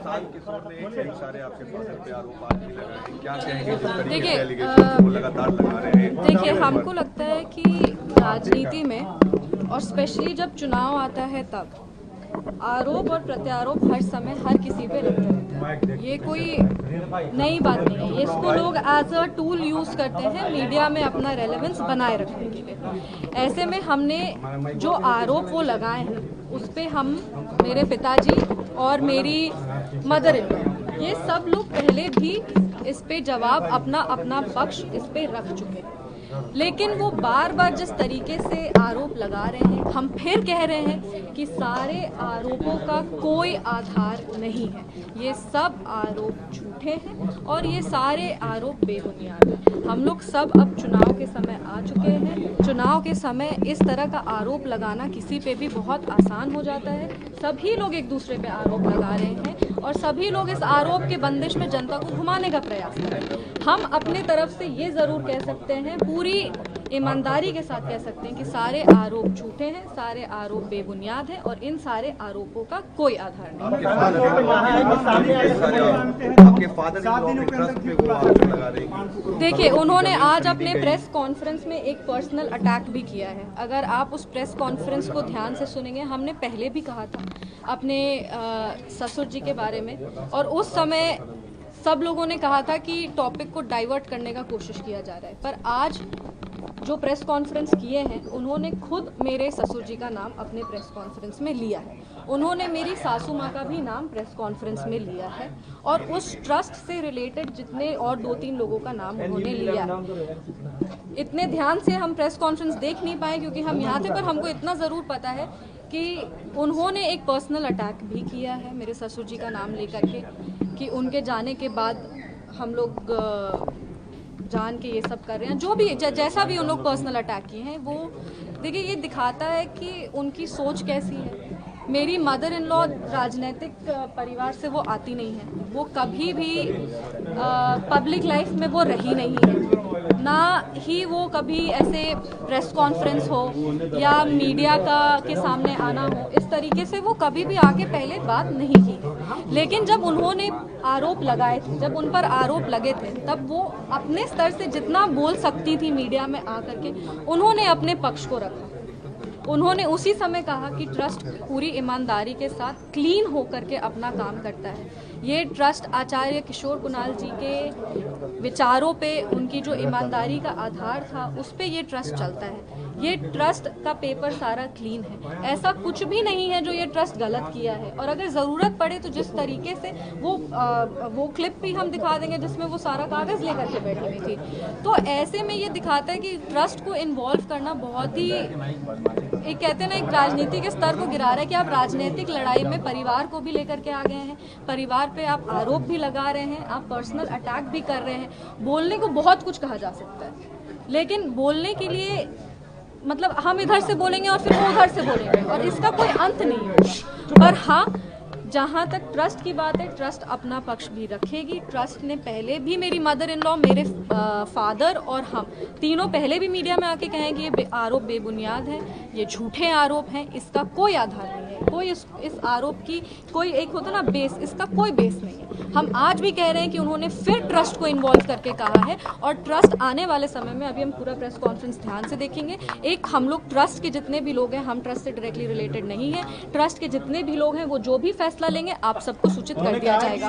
किशोर ने कई सारे आपके फादर पे आरोप आज भी लगाए, क्या कहेंगे जिस तरीके से एलिगेशन वो लगातार लगा रहे हैं? देखिए, हमको लगता है कि राजनीति में और स्पेशली जब चुनाव आता है तब आरोप और प्रत्यारोप हर समय हर किसी पे लगते रहते हैं। ये कोई नई बात नहीं है। इसको लोग एज अ टूल यूज करते हैं मीडिया में अपना रेलेवेंस बनाए रखने के लिए। ऐसे में हमने जो आरोप वो लगाए हैं उस पे हम, मेरे पिताजी और मेरी मदर इन लॉ, ये सब लोग पहले भी इस पे जवाब अपना अपना पक्ष इस पे रख चुके हैं। लेकिन वो बार बार जिस तरीके से आरोप लगा रहे हैं, हम फिर कह रहे हैं कि सारे आरोपों का कोई आधार नहीं है। ये सब आरोप झूठे हैं और ये सारे आरोप बेबुनियाद हैं। हम लोग सब अब चुनाव के समय आ चुके हैं। चुनाव के समय इस तरह का आरोप लगाना किसी पे भी बहुत आसान हो जाता है। सभी लोग एक दूसरे पे आरोप लगा रहे हैं और सभी लोग इस आरोप के बंदिश में जनता को घुमाने का प्रयास कर रहे हैं। हम अपने तरफ से ये जरूर कह सकते हैं, पूरी ईमानदारी के साथ कह सकते हैं कि सारे आरोप झूठे हैं, सारे आरोप बेबुनियाद हैं और इन सारे आरोपों का कोई आधार नहीं। देखिए, उन्होंने आज अपने प्रेस कॉन्फ्रेंस में एक पर्सनल अटैक भी किया है। अगर आप उस प्रेस कॉन्फ्रेंस को ध्यान से सुनेंगे, हमने पहले भी कहा था अपने ससुर जी के बारे में, और उस समय सब लोगों ने कहा था कि टॉपिक को डाइवर्ट करने का कोशिश किया जा रहा है। पर आज जो प्रेस कॉन्फ्रेंस किए हैं, उन्होंने खुद मेरे ससुर जी का नाम अपने प्रेस कॉन्फ्रेंस में लिया है। उन्होंने मेरी सासू माँ का भी नाम प्रेस कॉन्फ्रेंस में लिया है और उस ट्रस्ट से रिलेटेड जितने और 2-3 लोगों का नाम उन्होंने लिया है। इतने ध्यान से हम प्रेस कॉन्फ्रेंस देख नहीं पाए क्योंकि हम यहाँ थे, पर हमको इतना ज़रूर पता है कि उन्होंने एक पर्सनल अटैक भी किया है मेरे ससुर जी का नाम लेकर के, कि उनके जाने के बाद हम लोग जान के ये सब कर रहे हैं। जो भी जैसा भी उन लोग पर्सनल अटैक किए हैं, वो देखिए ये दिखाता है कि उनकी सोच कैसी है। मेरी मदर इन लॉ राजनीतिक परिवार से वो आती नहीं है। वो कभी भी पब्लिक लाइफ में वो रही नहीं है, ना ही वो कभी ऐसे प्रेस कॉन्फ्रेंस हो या मीडिया के सामने आना हो, इस तरीके से वो कभी भी आके पहले बात नहीं की। लेकिन जब उन्होंने आरोप लगाए थे, जब उन पर आरोप लगे थे, तब वो अपने स्तर से जितना बोल सकती थी मीडिया में आकर के, उन्होंने अपने पक्ष को रखा। उन्होंने उसी समय कहा कि ट्रस्ट पूरी ईमानदारी के साथ क्लीन होकर के अपना काम करता है। ये ट्रस्ट आचार्य किशोर कुणाल जी के विचारों पे, उनकी जो ईमानदारी का आधार था, उस पे ये ट्रस्ट चलता है। ये ट्रस्ट का पेपर सारा क्लीन है। ऐसा कुछ भी नहीं है जो ये ट्रस्ट गलत किया है। और अगर ज़रूरत पड़े तो जिस तरीके से वो क्लिप भी हम दिखा देंगे जिसमें वो सारा कागज़ लेकर के बैठी हुई थी। तो ऐसे में ये दिखाता है कि ट्रस्ट को इन्वॉल्व करना बहुत ही, एक कहते हैं ना, एक राजनीति के स्तर को गिरा रहा है कि आप राजनीतिक लड़ाई में परिवार को भी लेकर के आ गए हैं। परिवार पे आप आरोप भी लगा रहे हैं, आप पर्सनल अटैक भी कर रहे हैं। बोलने को बहुत कुछ कहा जा सकता है, लेकिन बोलने के लिए मतलब हम इधर से बोलेंगे और फिर वो उधर से बोलेंगे और इसका कोई अंत नहीं होगा। पर हाँ, जहाँ तक ट्रस्ट की बात है, ट्रस्ट अपना पक्ष भी रखेगी। ट्रस्ट ने पहले भी, मेरी मदर इन लॉ, मेरे फादर और हम तीनों पहले भी मीडिया में आके कहें कि ये आरोप बेबुनियाद हैं, ये झूठे आरोप हैं, इसका कोई आधार नहीं है। कोई इस आरोप की कोई, एक होता ना बेस, इसका कोई बेस नहीं है। हम आज भी कह रहे हैं कि उन्होंने फिर ट्रस्ट को इन्वॉल्व करके कहा है और ट्रस्ट आने वाले समय में, अभी हम पूरा प्रेस कॉन्फ्रेंस ध्यान से देखेंगे। एक, हम लोग ट्रस्ट के जितने भी लोग हैं, हम ट्रस्ट से डायरेक्टली रिलेटेड नहीं है। ट्रस्ट के जितने भी लोग हैं, वो जो भी फैसला लेंगे आप सबको सूचित कर दिया जाएगा।